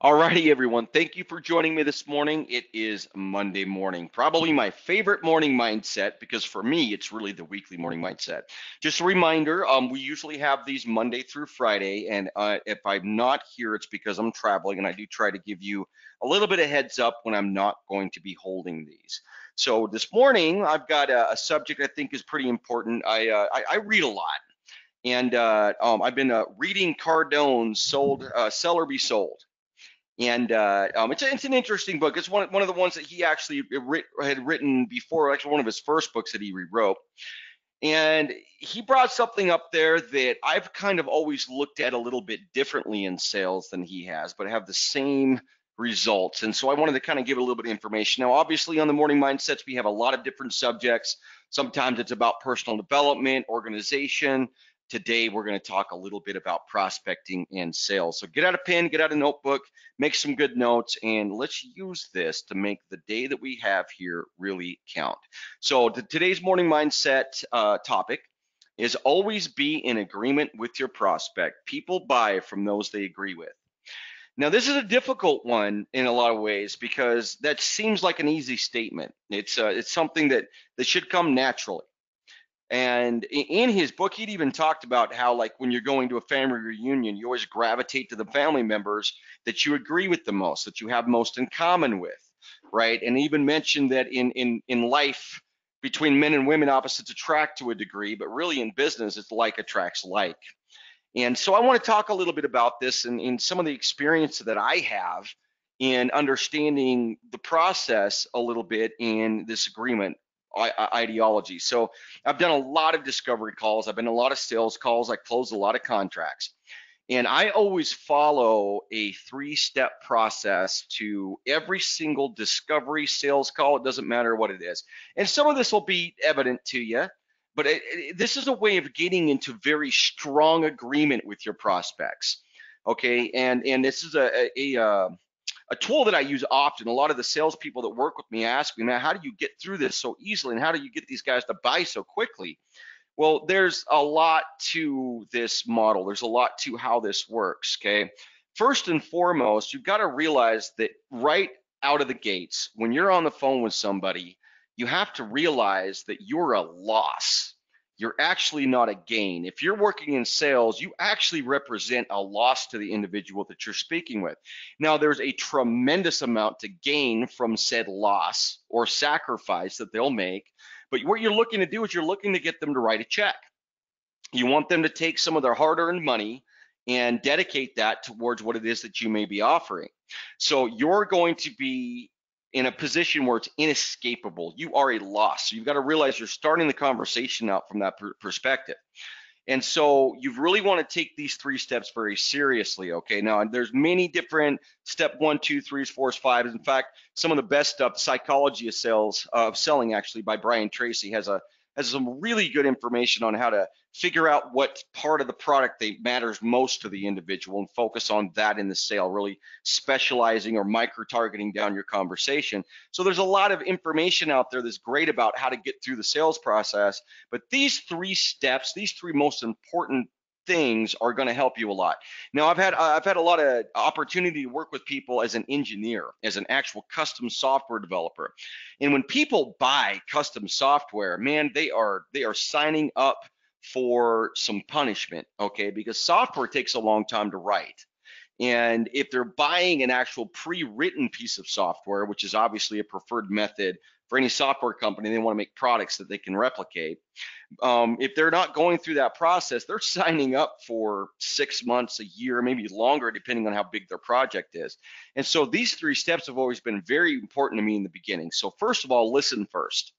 Alrighty, everyone. Thank you for joining me this morning. It is Monday morning, probably my favorite morning mindset because for me, it's really the weekly morning mindset. Just a reminder, we usually have these Monday through Friday, and if I'm not here, it's because I'm traveling, and I do try to give you a little bit of heads up when I'm not going to be holding these. So this morning, I've got a subject I think is pretty important. I read a lot. And I've been reading Cardone's Sell or Be Sold. And it's an interesting book. It's one of the ones that he actually had written before, actually one of his first books that he rewrote. And he brought something up there that I've kind of always looked at a little bit differently in sales than he has, but have the same results. And so I wanted to kind of give a little bit of information. Now, obviously, on the morning mindsets, we have a lot of different subjects. Sometimes it's about personal development, organization. Today, we're going to talk a little bit about prospecting and sales. So get out a pen, get out a notebook, make some good notes, and let's use this to make the day that we have here really count. So today's morning mindset topic is always be in agreement with your prospect. People buy from those they agree with. Now, this is a difficult one in a lot of ways because that seems like an easy statement. It's something that should come naturally. And in his book, he'd even talked about how, like, when you're going to a family reunion, you always gravitate to the family members that you agree with the most, that you have most in common with, right? And he even mentioned that in life, between men and women, opposites attract to a degree, but really in business, it's like attracts like. And so I want to talk a little bit about this and in some of the experience that I have in understanding the process a little bit in this agreement ideology. So I've done a lot of discovery calls. I've been a lot of sales calls. I closed a lot of contracts. And I always follow a three-step process to every single discovery sales call. It doesn't matter what it is. And some of this will be evident to you, but this is a way of getting into very strong agreement with your prospects. Okay, and this is a tool that I use often. A lot of the salespeople that work with me ask me, man, how do you get through this so easily, and how do you get these guys to buy so quickly? Well, there's a lot to this model. There's a lot to how this works, okay? First and foremost, you've got to realize that right out of the gates, when you're on the phone with somebody, you have to realize that you're a loss. You're actually not a gain. If you're working in sales, you actually represent a loss to the individual that you're speaking with. Now, there's a tremendous amount to gain from said loss or sacrifice that they'll make, but what you're looking to do is you're looking to get them to write a check. You want them to take some of their hard-earned money and dedicate that towards what it is that you may be offering. So you're going to be in a position where it's inescapable. You are a loss. So you've got to realize you're starting the conversation out from that perspective. And so you really want to take these three steps very seriously, okay? Now, there's many different step 1, 2, 3s, 4s, 5s. In fact, some of the best stuff, Psychology of Sales, of Selling, actually, by Brian Tracy, has some really good information on how to figure out what part of the product that matters most to the individual and focus on that in the sale, really specializing or micro-targeting down your conversation. So there's a lot of information out there that's great about how to get through the sales process, but these three steps, these three most important things are going to help you a lot. Now, I've had a lot of opportunity to work with people as an engineer, as an actual custom software developer. And when people buy custom software, man, they are signing up for some punishment, okay? Because software takes a long time to write. And if they're buying an actual pre-written piece of software, which is obviously a preferred method for any software company, they want to make products that they can replicate. If they're not going through that process, they're signing up for 6 months, a year, maybe longer, depending on how big their project is. And so these three steps have always been very important to me in the beginning. So first of all, listen first.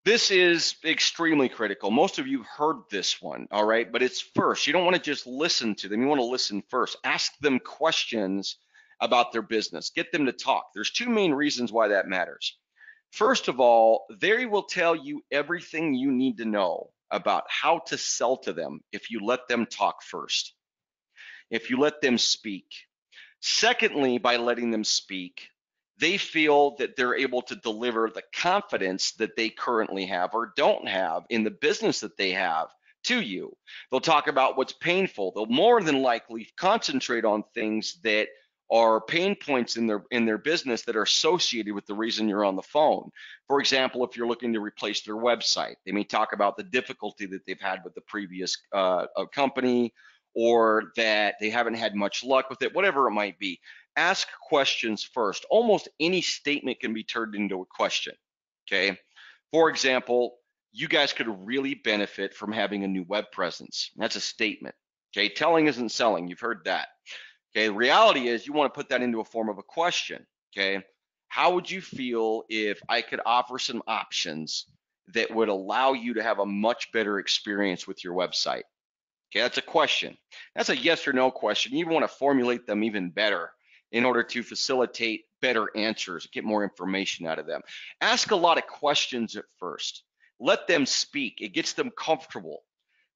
This is extremely critical. Most of you heard this one, all right? But it's first. You don't want to just listen to them. You want to listen first. Ask them questions about their business. Get them to talk. There's two main reasons why that matters. First of all, they will tell you everything you need to know about how to sell to them if you let them talk first, if you let them speak. Secondly, by letting them speak, they feel that they're able to deliver the confidence that they currently have or don't have in the business that they have to you. They'll talk about what's painful. They'll more than likely concentrate on things that are pain points in their business that are associated with the reason you're on the phone. For example, if you're looking to replace their website, they may talk about the difficulty that they've had with the previous company, or that they haven't had much luck with it, whatever it might be. Ask questions first. Almost any statement can be turned into a question. Okay. For example, you guys could really benefit from having a new web presence. That's a statement. Okay. Telling isn't selling. You've heard that. Okay, the reality is you want to put that into a form of a question. Okay, how would you feel if I could offer some options that would allow you to have a much better experience with your website? Okay, that's a question. That's a yes or no question. You want to formulate them even better in order to facilitate better answers, get more information out of them. Ask a lot of questions at first. Let them speak. It gets them comfortable.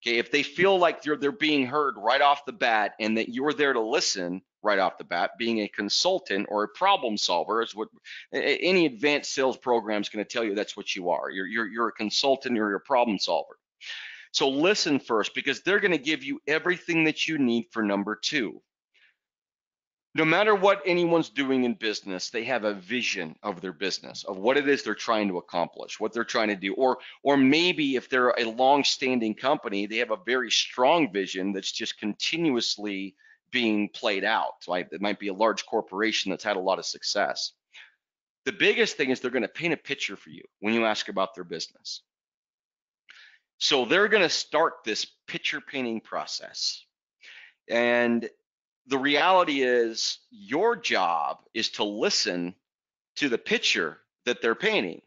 Okay, if they feel like they're being heard right off the bat and that you're there to listen right off the bat, being a consultant or a problem solver is what any advanced sales program is going to tell you. That's what you are. You're a consultant or you're a problem solver. So listen first, because they're going to give you everything that you need for number two. No matter what anyone's doing in business, they have a vision of their business, of what it is they're trying to accomplish, what they're trying to do. Or maybe if they're a long-standing company, they have a very strong vision that's just continuously being played out. Like it might be a large corporation that's had a lot of success. The biggest thing is they're going to paint a picture for you when you ask about their business. So they're going to start this picture painting process. And the reality is your job is to listen to the picture that they're painting,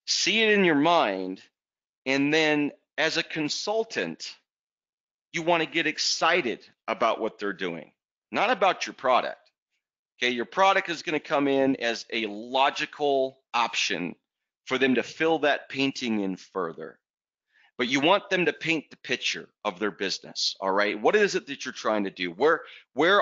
see it in your mind, and then as a consultant, you want to get excited about what they're doing, not about your product. Okay, your product is going to come in as a logical option for them to fill that painting in further. But you want them to paint the picture of their business. All right, what is it that you're trying to do? Where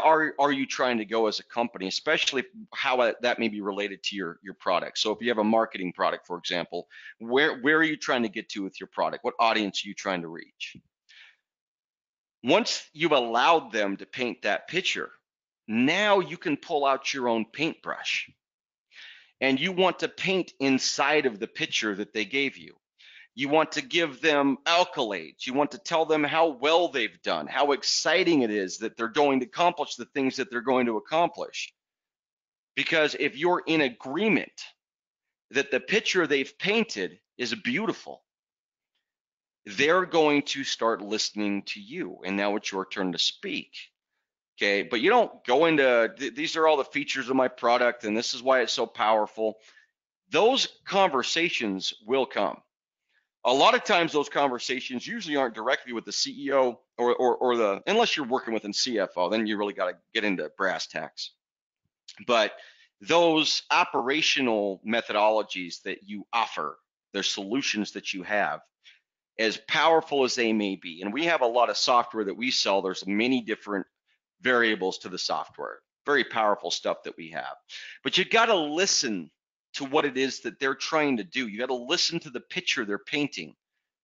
are you trying to go as a company, especially how that may be related to your product? So if you have a marketing product, for example, where are you trying to get to with your product? What audience are you trying to reach? Once you've allowed them to paint that picture, now you can pull out your own paintbrush and you want to paint inside of the picture that they gave you. You want to give them accolades. You want to tell them how well they've done, how exciting it is that they're going to accomplish the things that they're going to accomplish. Because if you're in agreement that the picture they've painted is beautiful, they're going to start listening to you. And now it's your turn to speak. Okay, but you don't go into, these are all the features of my product and this is why it's so powerful. Those conversations will come. A lot of times those conversations usually aren't directly with the CEO or the, unless you're working with a CFO, then you really got to get into brass tacks. But those operational methodologies that you offer, the solutions that you have, as powerful as they may be, and we have a lot of software that we sell, there's many different variables to the software, very powerful stuff that we have. But you got to listen to what it is that they're trying to do. You got to listen to the picture they're painting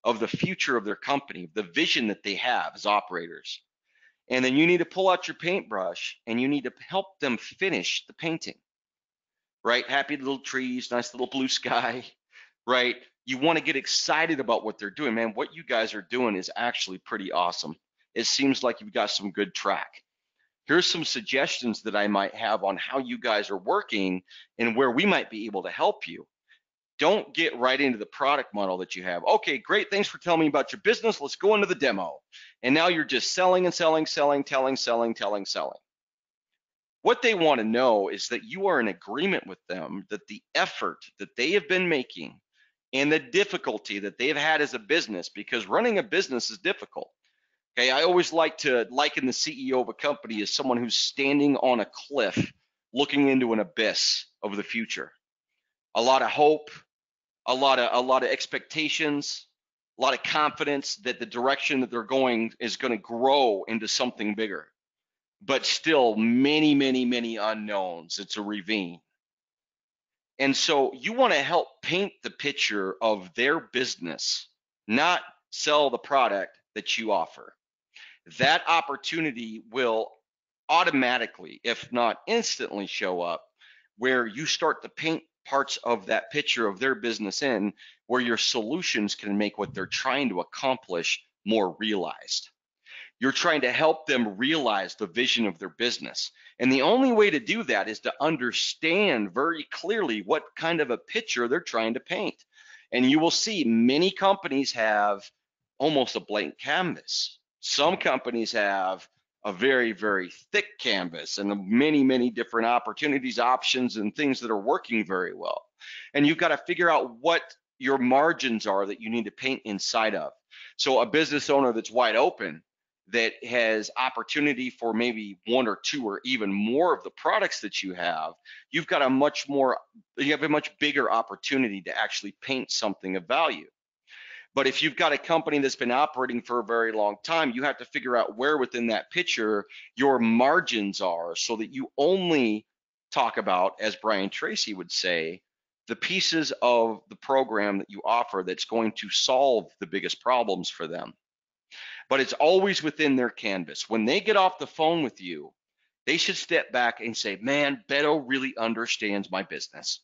of the future of their company, the vision that they have as operators. And then you need to pull out your paintbrush and you need to help them finish the painting, right? Happy little trees, nice little blue sky, right? You want to get excited about what they're doing. Man, what you guys are doing is actually pretty awesome. It seems like you've got some good track. Here's some suggestions that I might have on how you guys are working and where we might be able to help you. Don't get right into the product model that you have. Okay, great. Thanks for telling me about your business. Let's go into the demo. And now you're just selling and selling, telling. What they want to know is that you are in agreement with them, that the effort that they have been making and the difficulty that they've had as a business, because running a business is difficult. Okay, I always like to liken the CEO of a company as someone who's standing on a cliff looking into an abyss of the future. A lot of hope, a lot of expectations, a lot of confidence that the direction that they're going is going to grow into something bigger. But still many unknowns. It's a ravine. And so you want to help paint the picture of their business, not sell the product that you offer. That opportunity will automatically, if not instantly, show up where you start to paint parts of that picture of their business in where your solutions can make what they're trying to accomplish more realized. You're trying to help them realize the vision of their business. And the only way to do that is to understand very clearly what kind of a picture they're trying to paint. And you will see many companies have almost a blank canvas. Some companies have a very, very thick canvas and many, many different opportunities, options, and things that are working very well. And you've got to figure out what your margins are that you need to paint inside of. So a business owner that's wide open, that has opportunity for maybe one or two or even more of the products that you have, you have a much bigger opportunity to actually paint something of value. But if you've got a company that's been operating for a very long time, you have to figure out where within that picture your margins are so that you only talk about, as Brian Tracy would say, the pieces of the program that you offer that's going to solve the biggest problems for them. But it's always within their canvas. When they get off the phone with you, they should step back and say, man, Beto really understands my business.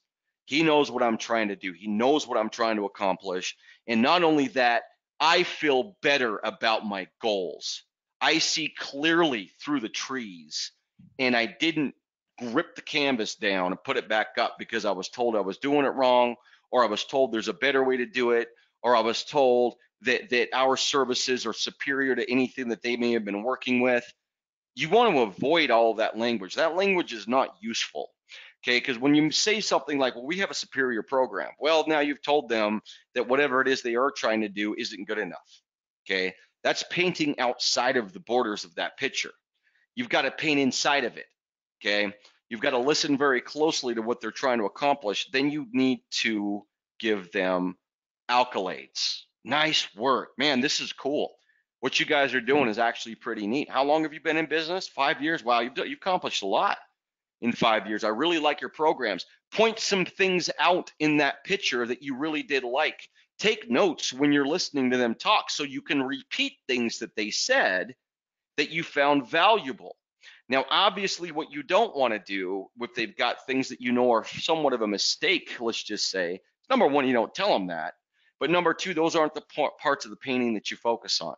He knows what I'm trying to do. He knows what I'm trying to accomplish. And not only that, I feel better about my goals. I see clearly through the trees, and I didn't rip the canvas down and put it back up because I was told I was doing it wrong, or I was told there's a better way to do it, or I was told that our services are superior to anything that they may have been working with. You want to avoid all of that language. That language is not useful, okay? Because when you say something like, well, we have a superior program, well, now you've told them that whatever it is they are trying to do isn't good enough, okay? That's painting outside of the borders of that picture. You've got to paint inside of it, okay? You've got to listen very closely to what they're trying to accomplish. Then you need to give them accolades. Nice work, man, this is cool. What you guys are doing is actually pretty neat. How long have you been in business? 5 years. Wow, you've accomplished a lot in 5 years. I really like your programs. Point some things out in that picture that you really did like. Take notes when you're listening to them talk so you can repeat things that they said that you found valuable. Now, obviously, what you don't want to do if they've got things that you know are somewhat of a mistake, let's just say, number one, you don't tell them that. But number two, those aren't the parts of the painting that you focus on,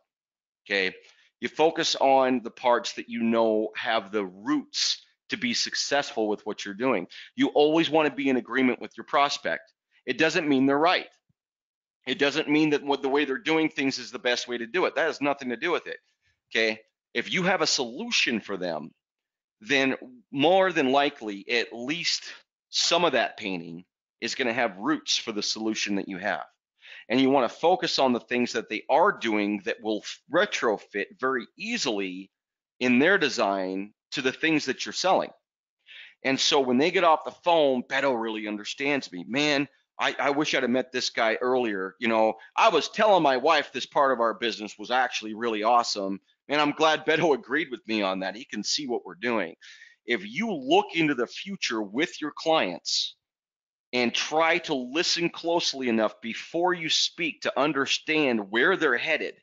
okay? You focus on the parts that you know have the roots to be successful with what you're doing. You always want to be in agreement with your prospect. It doesn't mean they're right. It doesn't mean that the way they're doing things is the best way to do it. That has nothing to do with it, okay? If you have a solution for them, then more than likely, at least some of that painting is going to have roots for the solution that you have. And you want to focus on the things that they are doing that will retrofit very easily in their design to the things that you're selling. And so when they get off the phone, Beto really understands me. Man, I wish I'd have met this guy earlier. You know, I was telling my wife this part of our business was actually really awesome. And I'm glad Beto agreed with me on that. He can see what we're doing. If you look into the future with your clients and try to listen closely enough before you speak to understand where they're headed,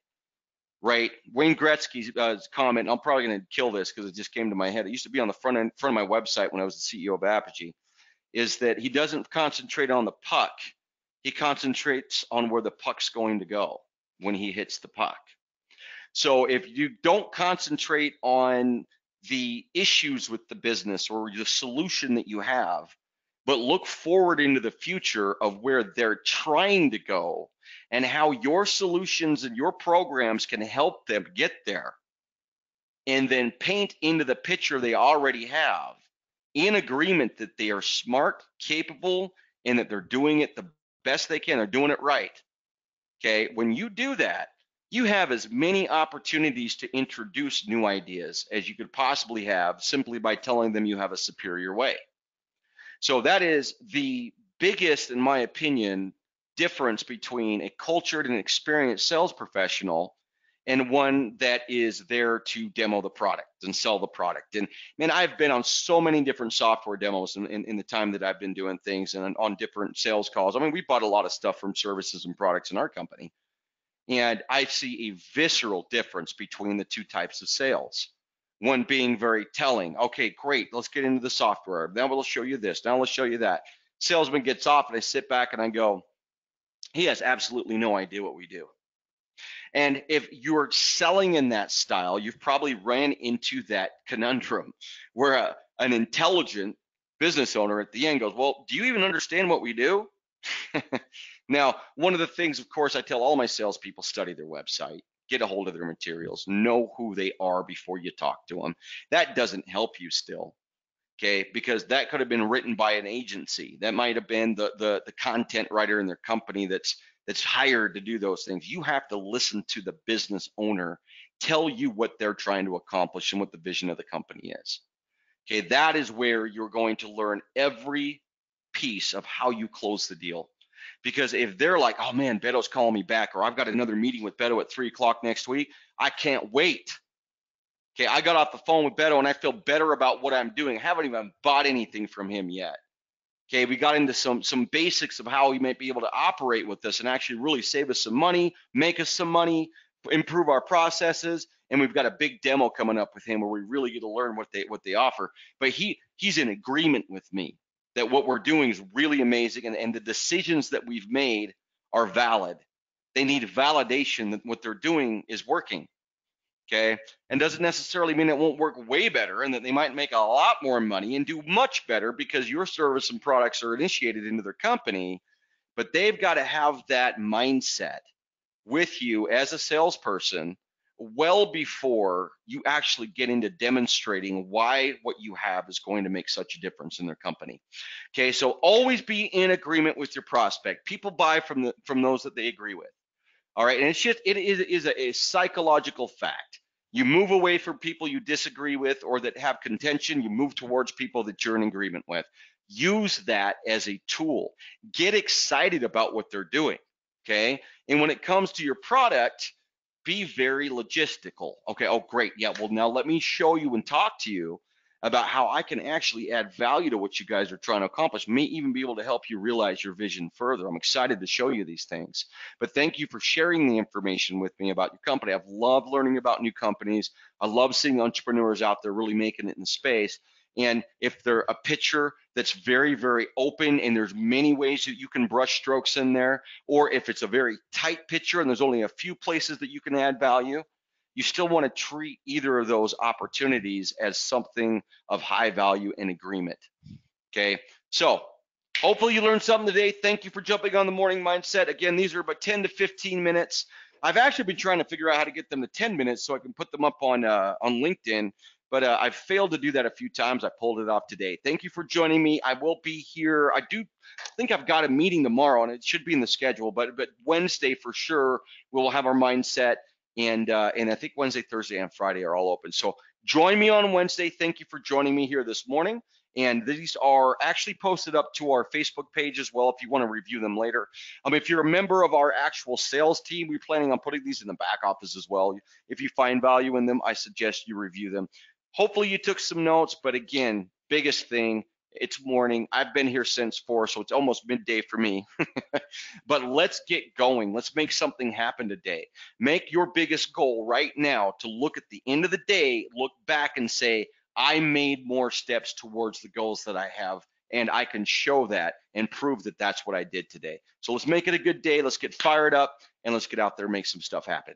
right? Wayne Gretzky's comment, I'm probably going to kill this because it just came to my head. It used to be on the front of my website when I was the CEO of Apogee, is that he doesn't concentrate on the puck. He concentrates on where the puck's going to go when he hits the puck. So if you don't concentrate on the issues with the business or the solution that you have, but look forward into the future of where they're trying to go and how your solutions and your programs can help them get there, and then paint into the picture they already have in agreement that they are smart, capable, and that they're doing it the best they can. They're doing it right. Okay, when you do that, you have as many opportunities to introduce new ideas as you could possibly have simply by telling them you have a superior way. So that is the biggest, in my opinion, difference between a cultured and experienced sales professional and one that is there to demo the product and sell the product. And man, I've been on so many different software demos in the time that I've been doing things and on different sales calls. I mean, we bought a lot of stuff from services and products in our company. And I see a visceral difference between the two types of sales. one being very telling. Okay, great, let's get into the software. Now we'll show you this. Now let's show you that. Salesman gets off and I sit back and I go, he has absolutely no idea what we do. And if you're selling in that style, you've probably ran into that conundrum where an intelligent business owner at the end goes, well, do you even understand what we do? Now, one of the things, of course, I tell all my salespeople, study their website, get a hold of their materials, know who they are before you talk to them. That doesn't help you still, okay? Because that could have been written by an agency. That might have been the content writer in their company that's hired to do those things. You have to listen to the business owner tell you what they're trying to accomplish and what the vision of the company is. Okay, that is where you're going to learn every piece of how you close the deal. Because if they're like, oh man, Beto's calling me back, or I've got another meeting with Beto at 3 o'clock next week, I can't wait. Okay, I got off the phone with Beto and I feel better about what I'm doing. I haven't even bought anything from him yet. Okay, we got into some basics of how he might be able to operate with us and actually really save us some money, make us some money, improve our processes, and we've got a big demo coming up with him where we really get to learn what they offer. But he's in agreement with me that what we're doing is really amazing, and the decisions that we've made are valid. They need validation that what they're doing is working. Okay, and doesn't necessarily mean it won't work way better and that they might make a lot more money and do much better because your service and products are initiated into their company, but they've got to have that mindset with you as a salesperson well before you actually get into demonstrating why what you have is going to make such a difference in their company. Okay, so always be in agreement with your prospect. People buy from those that they agree with. All right, and it is a psychological fact. You move away from people you disagree with or that have contention. You move towards people that you're in agreement with. Use that as a tool. Get excited about what they're doing, okay? And when it comes to your product, be very logistical. Okay, oh great, yeah, well now let me show you and talk to you about how I can actually add value to what you guys are trying to accomplish, may even be able to help you realize your vision further. I'm excited to show you these things. But thank you for sharing the information with me about your company. I've loved learning about new companies. I love seeing entrepreneurs out there really making it in the space. And if they're a picture that's very, very open and there's many ways that you can brush strokes in there, or if it's a very tight picture and there's only a few places that you can add value, you still want to treat either of those opportunities as something of high value and agreement. Okay, so hopefully you learned something today. Thank you for jumping on the morning mindset. Again, these are about 10 to 15 minutes. I've actually been trying to figure out how to get them to 10 minutes so I can put them up on LinkedIn, but I've failed to do that a few times. I pulled it off today. Thank you for joining me. I will be here. I do think I've got a meeting tomorrow, and it should be in the schedule, but Wednesday for sure we'll have our mindset. And I think Wednesday, Thursday, and Friday are all open. So join me on Wednesday. Thank you for joining me here this morning. And these are actually posted up to our Facebook page as well if you want to review them later. If you're a member of our actual sales team, we're planning on putting these in the back office as well. If you find value in them, I suggest you review them. Hopefully you took some notes, but again, biggest thing, it's morning. I've been here since 4, so it's almost midday for me. But let's get going. Let's make something happen today. Make your biggest goal right now to look at the end of the day, look back and say, I made more steps towards the goals that I have, and I can show that and prove that that's what I did today. So let's make it a good day. Let's get fired up, and let's get out there and make some stuff happen.